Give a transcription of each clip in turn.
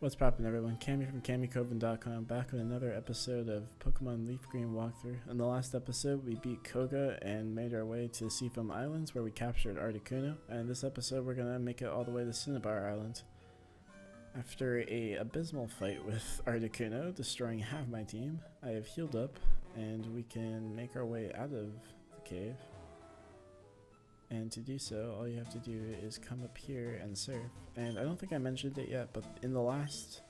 What's poppin', everyone? Cammy from CammyCoven.com back with another episode of Pokemon Leaf Green Walkthrough. In the last episode, we beat Koga and made our way to Seafoam Islands where we captured Articuno, and this episode we're gonna make it all the way to Cinnabar Island. After a abysmal fight with Articuno, destroying half my team, I have healed up, and we can make our way out of the cave. And to do so, all you have to do is come up here and surf. And I don't think I mentioned it yet, but in the last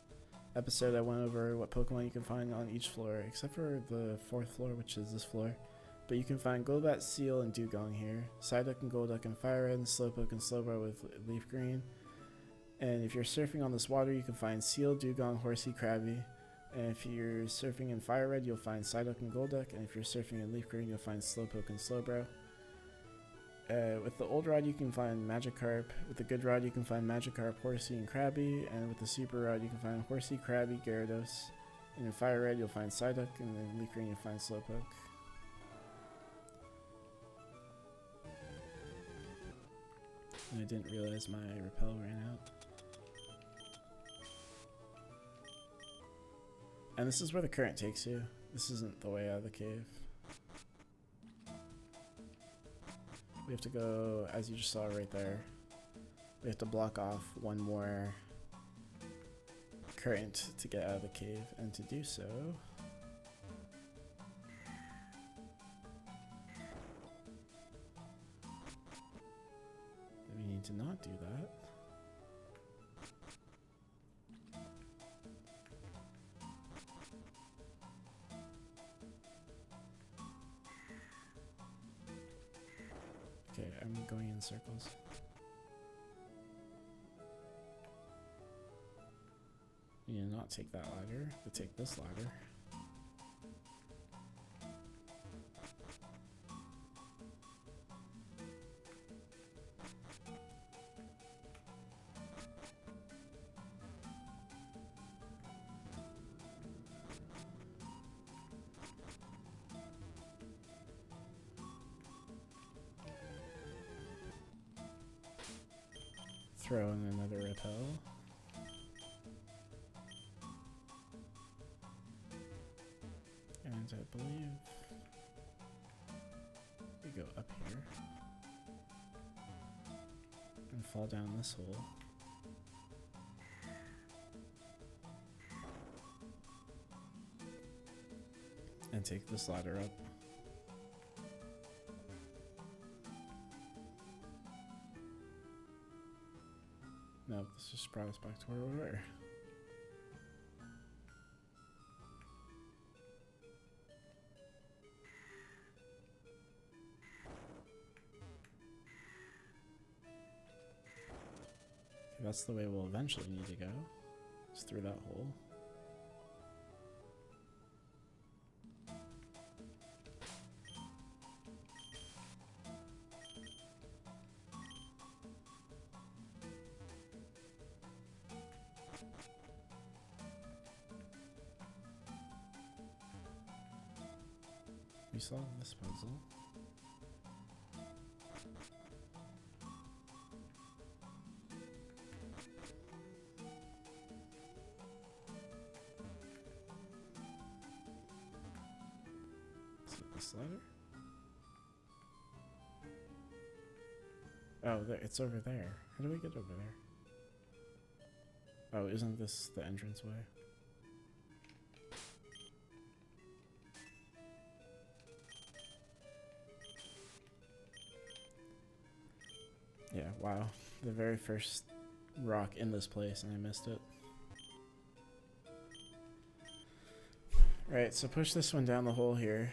episode I went over what Pokemon you can find on each floor, except for the 4th floor, which is this floor. But you can find Golbat, Seal, and Dugong here. Psyduck and Golduck and Fire Red, and Slowpoke and Slowbro with Leaf Green. And if you're surfing on this water, you can find Seal, Dugong, Horsey, Krabby. And if you're surfing in Fire Red, you'll find Psyduck and Golduck. And if you're surfing in Leaf Green, you'll find Slowpoke and Slowbro. With the old rod you can find Magikarp, with the good rod you can find Magikarp, Horsey, and Krabby, and with the super rod you can find Horsey, Krabby, Gyarados, and in Fire Red you'll find Psyduck, and in Leaf Green you'll find Slowpoke. And I didn't realize my repel ran out. And this is where the current takes you. This isn't the way out of the cave. We have to go, as you just saw right there, we have to block off one more current to get out of the cave, and to do so, we need to not do that. Okay, I'm going in circles. You need to not take that ladder, but take this ladder. Throw in another repel. And I believe we go up here and fall down this hole. And take this ladder up. Nope, this just brought us back to where we were. Okay, that's the way we'll eventually need to go. It's through that hole. We solved this puzzle. Is it this ladder? Oh, there, it's over there. How do we get over there? Oh, isn't this the entranceway? Yeah, wow. The very first rock in this place and I missed it. Right, so push this one down the hole here.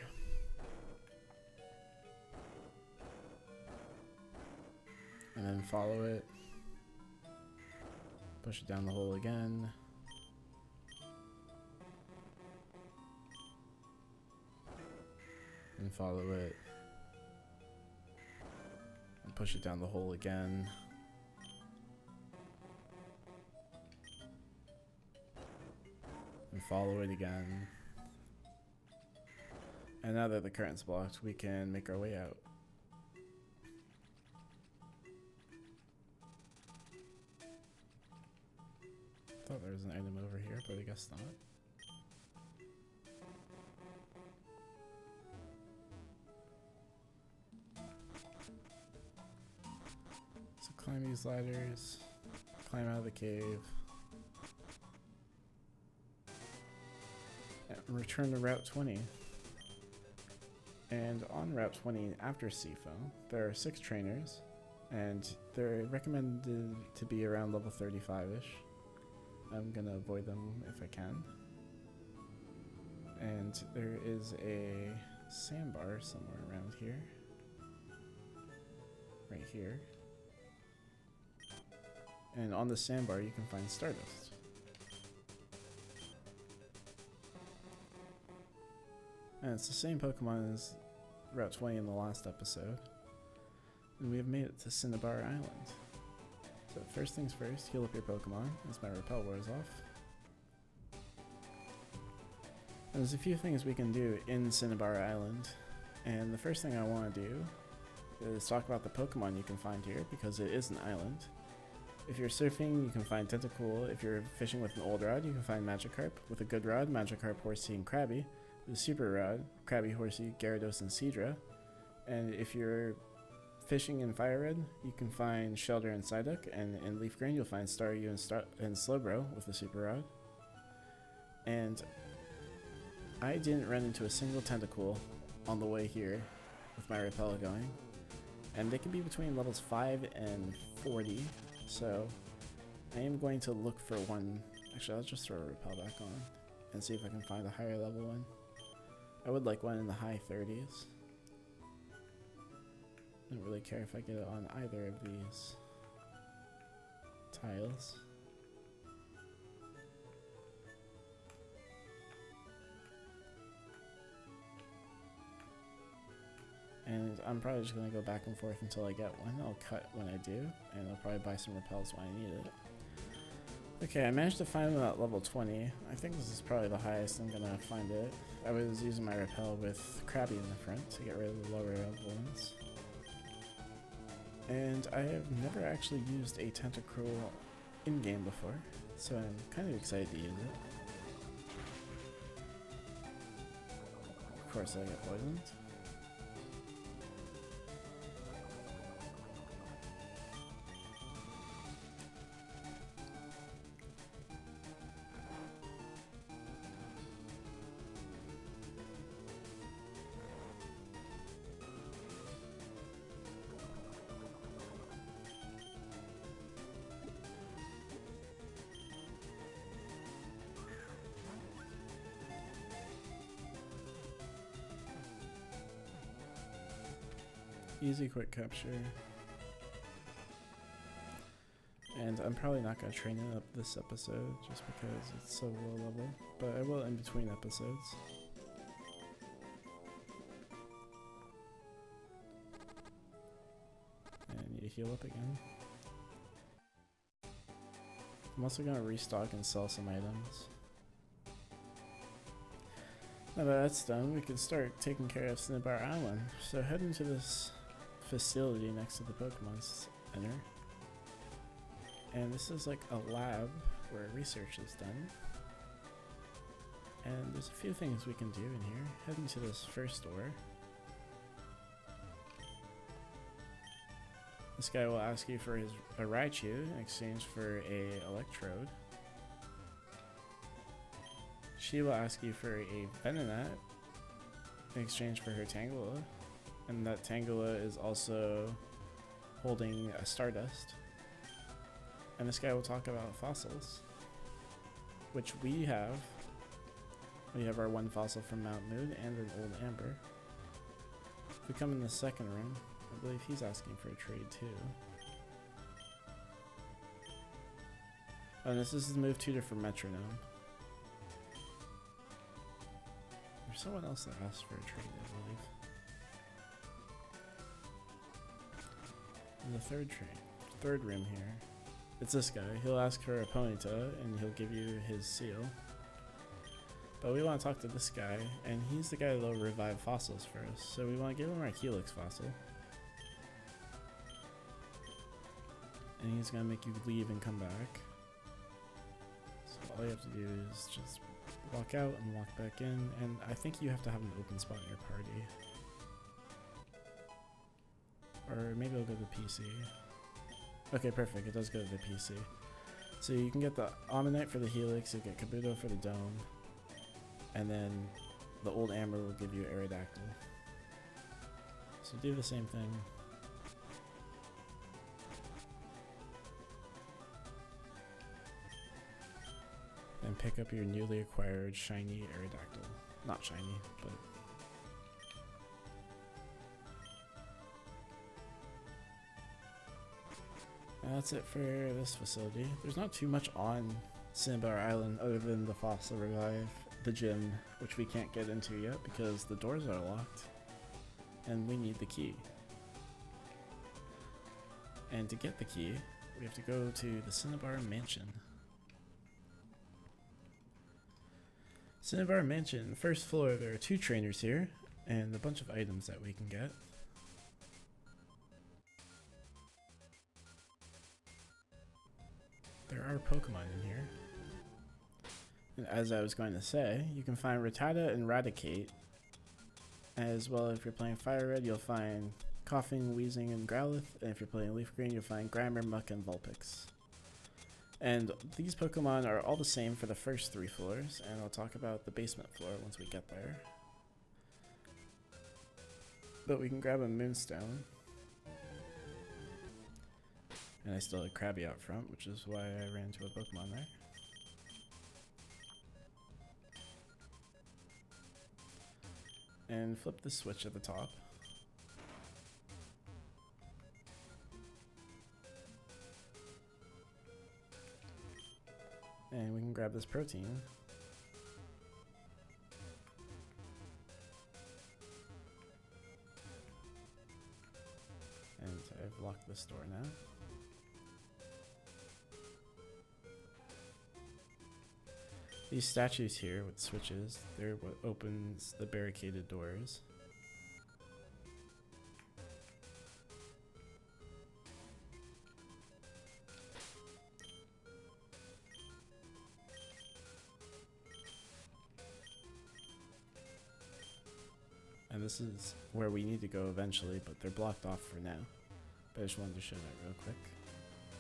And then follow it. Push it down the hole again. And follow it. Push it down the hole again. And follow it again. And now that the current's blocked, we can make our way out. thought there was an item over here, but I guess not. So climb these ladders, climb out of the cave, and return to Route 20. And on Route 20, after Seafoam, there are 6 trainers, and they're recommended to be around level 35-ish. I'm gonna avoid them if I can. And there is a sandbar somewhere around here. Right here. And on the sandbar you can find Stardust. And it's the same Pokemon as Route 20 in the last episode. And we have made it to Cinnabar Island. So first things first, heal up your Pokemon as my repel wears off. And there's a few things we can do in Cinnabar Island. And the first thing I want to do is talk about the Pokemon you can find here, because it is an island. If you're surfing, you can find Tentacool. If you're fishing with an old rod, you can find Magikarp. With a good rod, Magikarp, Horsey, and Krabby. With a super rod, Krabby, Horsey, Gyarados, and Seadra. And if you're fishing in Fire Red, you can find Shelter and Psyduck, and in Leaf Green you'll find Staryu and Slowbro with the super rod. And I didn't run into a single Tentacool on the way here with my repel going. And they can be between levels 5 and 40, so I am going to look for one. Actually, I'll just throw a repel back on and see if I can find a higher level one. I would like one in the high 30s. I don't really care if I get it on either of these tiles. And I'm probably just going to go back and forth until I get one. I'll cut when I do, and I'll probably buy some repels when I need it. Okay, I managed to find them at level 20. I think this is probably the highest I'm going to find it. I was using my repel with Krabby in the front to get rid of the lower level ones. And I have never actually used a Tentacruel in-game before, so I'm kind of excited to use it. Of course I get poisoned. Easy quick capture. And I'm probably not going to train it up this episode just because it's so low level, but I will in between episodes. And I need to heal up again. I'm also going to restock and sell some items. Now that that's done, we can start taking care of Cinnabar Island. So head into this facility next to the Pokemon Center. And this is like a lab where research is done. And there's a few things we can do in here. Head into this first door. This guy will ask you for a Raichu in exchange for a Electrode. She will ask you for a Venonat in exchange for her Tangela. And that Tangela is also holding a Stardust. And this guy will talk about fossils, which we have. We have our one fossil from Mount Moon and an old Amber. If we come in the second room, I believe he's asking for a trade too. Oh, and this is the move tutor for Metronome. There's someone else that asked for a trade, I believe. In the third room here, it's this guy. He'll ask for a Ponyta and he'll give you his seal. But we want to talk to this guy, and he's the guy that'll revive fossils for us. So we want to give him our Helix fossil. And he's going to make you leave and come back. So all you have to do is just walk out and walk back in, and I think you have to have an open spot in your party. Or maybe I'll go to the PC. Okay, perfect, it does go to the PC. So you can get the Ammonite for the Helix, you get Kabuto for the Dome, and then the old Amber will give you Aerodactyl. So do the same thing. And pick up your newly acquired shiny Aerodactyl. Not shiny, but... And that's it for this facility. There's not too much on Cinnabar Island other than the Fossil Revive, the gym, which we can't get into yet because the doors are locked. And we need the key. And to get the key, we have to go to the Cinnabar Mansion. Cinnabar Mansion, first floor, there are 2 trainers here, and a bunch of items that we can get. There are Pokemon in here. And as I was going to say, you can find Rattata and Raticate. As well, if you're playing Fire Red, you'll find Coughing, Wheezing, and Growlithe. And if you're playing Leaf Green, you'll find Grimer, Muck, and Vulpix. And these Pokemon are all the same for the first 3 floors, and I'll talk about the basement floor once we get there. But we can grab a Moonstone. And I still had Krabby out front, which is why I ran into a Pokemon there. And flip the switch at the top. And we can grab this protein. And I've locked this door now. These statues here with switches, they're what opens the barricaded doors. And this is where we need to go eventually, but they're blocked off for now. But I just wanted to show that real quick.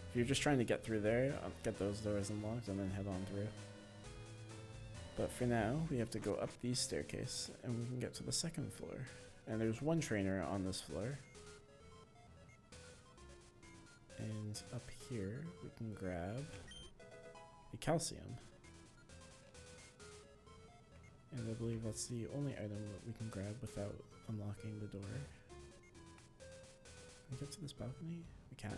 If you're just trying to get through there, I'll get those doors unlocked and then head on through. But for now, we have to go up these staircase and we can get to the 2nd floor. And there's 1 trainer on this floor. And up here, we can grab the calcium. And I believe that's the only item that we can grab without unlocking the door. Can we get to this balcony? We can.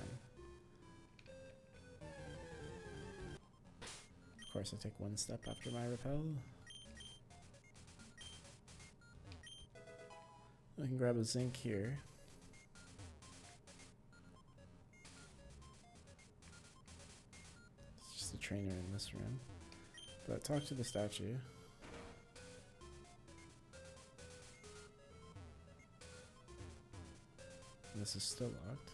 Of course, I take 1 step after my repel. I can grab a zinc here. It's just a trainer in this room. But talk to the statue. And this is still locked.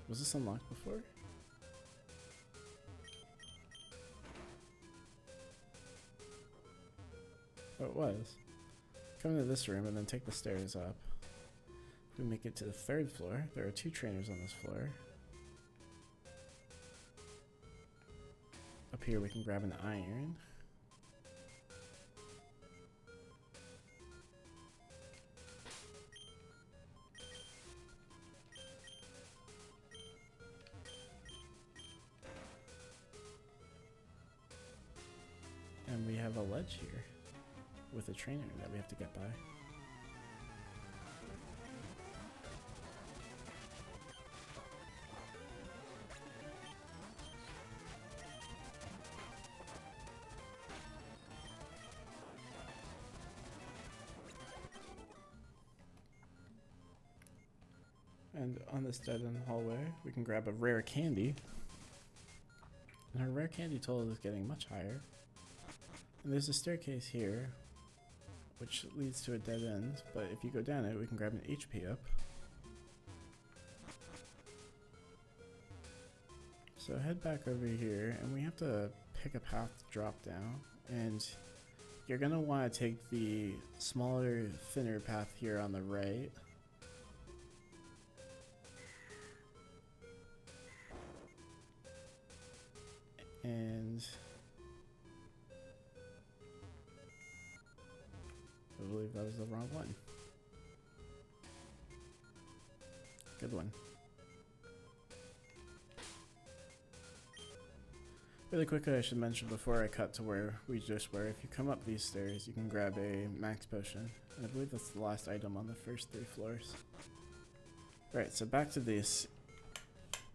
Was this unlocked before? Oh, it was. Come into this room and then take the stairs up. If we make it to the 3rd floor, there are 2 trainers on this floor. Up here we can grab an iron. And we have a ledge here with a trainer that we have to get by. And on this dead-end hallway, we can grab a rare candy. And our rare candy total is getting much higher. And there's a staircase here, which leads to a dead end, but if you go down it, we can grab an HP up. So head back over here, and we have to pick a path to drop down, and you're going to want to take the smaller, thinner path here on the right. And I believe that was the wrong one. Good one. Really quickly, I should mention before I cut to where we just were, if you come up these stairs, you can grab a max potion. And I believe that's the last item on the first 3 floors. Right, so back to this.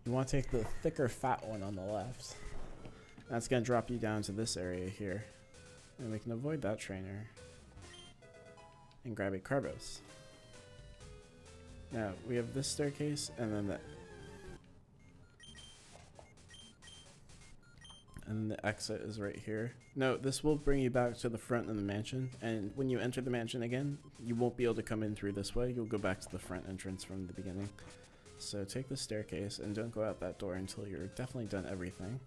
You want to take the thicker, fat one on the left. That's going to drop you down to this area here. And we can avoid that trainer and grab a Carbos. Now, we have this staircase, and then the exit is right here. No, this will bring you back to the front of the mansion, and when you enter the mansion again, you won't be able to come in through this way. You'll go back to the front entrance from the beginning. So take the staircase, and don't go out that door until you're definitely done everything.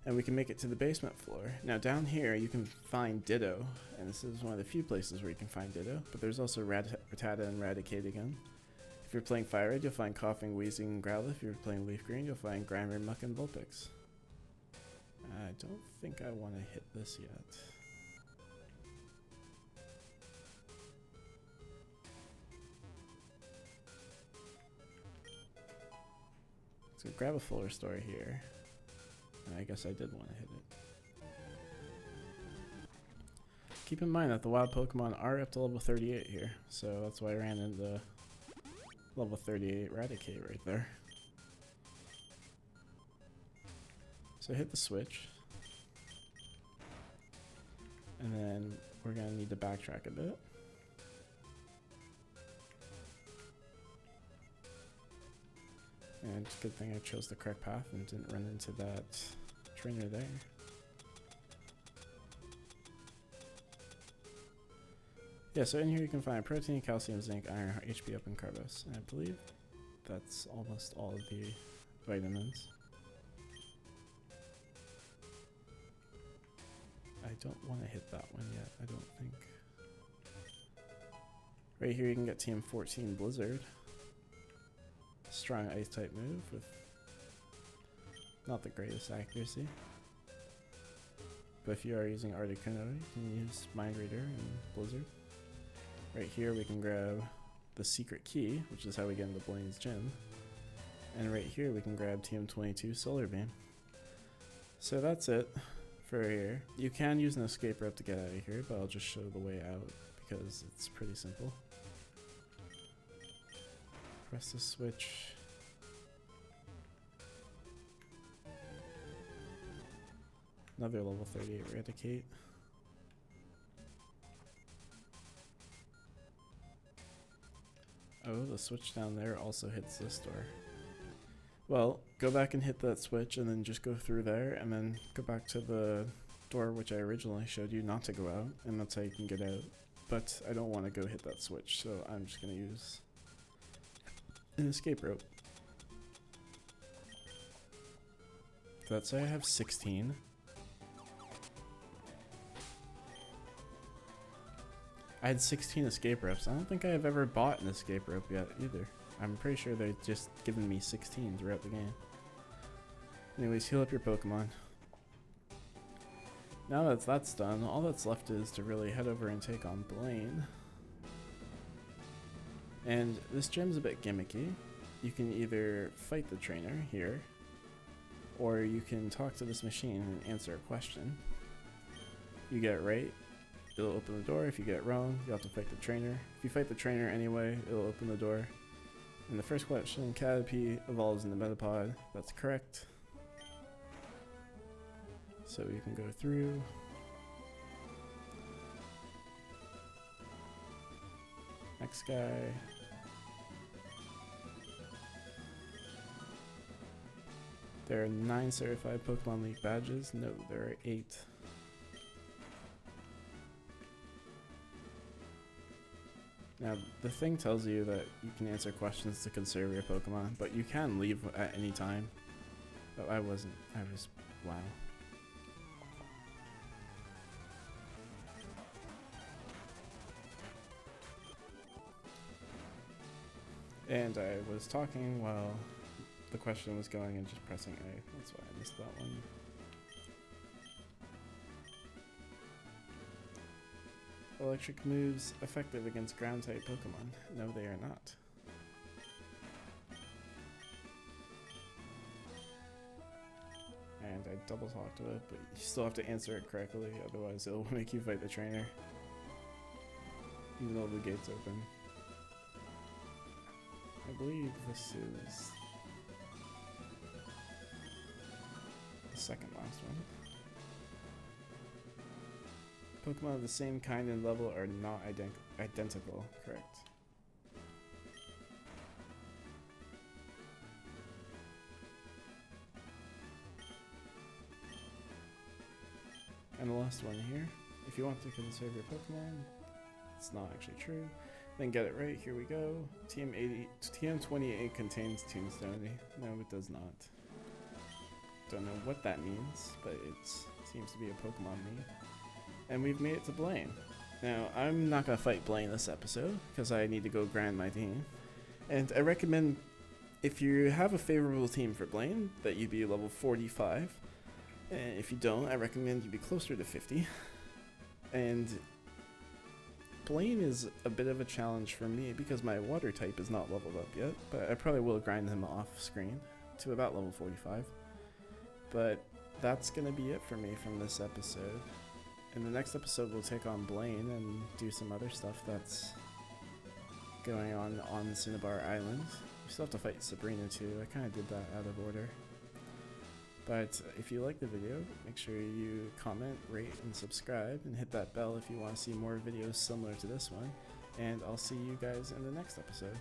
And we can make it to the basement floor. Now down here, you can find Ditto, and this is one of the few places where you can find Ditto, but there's also Rattata and Raticate again. If you're playing Fire Red, you'll find Coughing, Wheezing, and Growlithe. If you're playing Leaf Green, you'll find Grimer, Muck, and Vulpix. I don't think I want to hit this yet. So grab a full restore here. And I guess I did want to hit it. Keep in mind that the wild Pokemon are up to level 38 here, so that's why I ran into level 38 Raticate right there. So hit the switch. And then we're going to need to backtrack a bit. And it's a good thing I chose the correct path and didn't run into that trainer there. Yeah, so in here you can find protein, calcium, zinc, iron, HP up, and Carbos. And I believe that's almost all of the vitamins. I don't want to hit that one yet, I don't think. Right here you can get Team 14 Blizzard. Strong ice type move with not the greatest accuracy. But if you are using Articuno, you can use Mind Reader and Blizzard. Right here we can grab the secret key, which is how we get into Blaine's gym. And right here we can grab TM22 Solar Beam. So that's it for here. You can use an escape rope to get out of here, but I'll just show the way out because it's pretty simple. Press the switch. Another level 38 Raticate. Oh, the switch down there also hits this door. Well, go back and hit that switch and then just go through there and then go back to the door which I originally showed you not to go out, and that's how you can get out. But I don't want to go hit that switch, so I'm just going to use an escape rope. So let's say I have 16. I had 16 escape ropes. I don't think I have ever bought an escape rope yet either. I'm pretty sure they've just given me 16 throughout the game. Anyways, heal up your Pokemon. Now that that's done, all that's left is to really head over and take on Blaine. And this gym's a bit gimmicky. You can either fight the trainer here, or you can talk to this machine and answer a question. If you get it right, it'll open the door. If you get it wrong, you'll have to fight the trainer. If you fight the trainer anyway, it'll open the door. And the first question, Caterpie evolves in the Metapod. That's correct. So you can go through. Next guy. There are 9 certified Pokemon League badges. No, there are 8. Now, the thing tells you that you can answer questions to conserve your Pokemon, but you can leave at any time. But I wasn't. I was... wow. And I was talking while the question was going and just pressing A. That's why I missed that one. Electric moves effective against ground type Pokemon. No, they are not. And I double talked to it, but you still have to answer it correctly, otherwise it'll make you fight the trainer. Even though the gate's open. I believe this is the second last one. Pokemon of the same kind and level are not identical, correct. And the last one here, if you want to conserve your Pokemon, it's not actually true, then get it right. Here we go. TM28 contains Tombstone. No, it does not. Don't know what that means, but it seems to be a Pokemon meme. And we've made it to Blaine. Now, I'm not going to fight Blaine this episode, because I need to go grind my team. And I recommend, if you have a favorable team for Blaine, that you be level 45. And if you don't, I recommend you be closer to 50. And Blaine is a bit of a challenge for me, because my water type is not leveled up yet. But I probably will grind him off screen to about level 45. But that's going to be it for me from this episode. In the next episode, we'll take on Blaine and do some other stuff that's going on Cinnabar Island. We still have to fight Sabrina too. I kind of did that out of order. But if you like the video, make sure you comment, rate, and subscribe, and hit that bell if you want to see more videos similar to this one. And I'll see you guys in the next episode.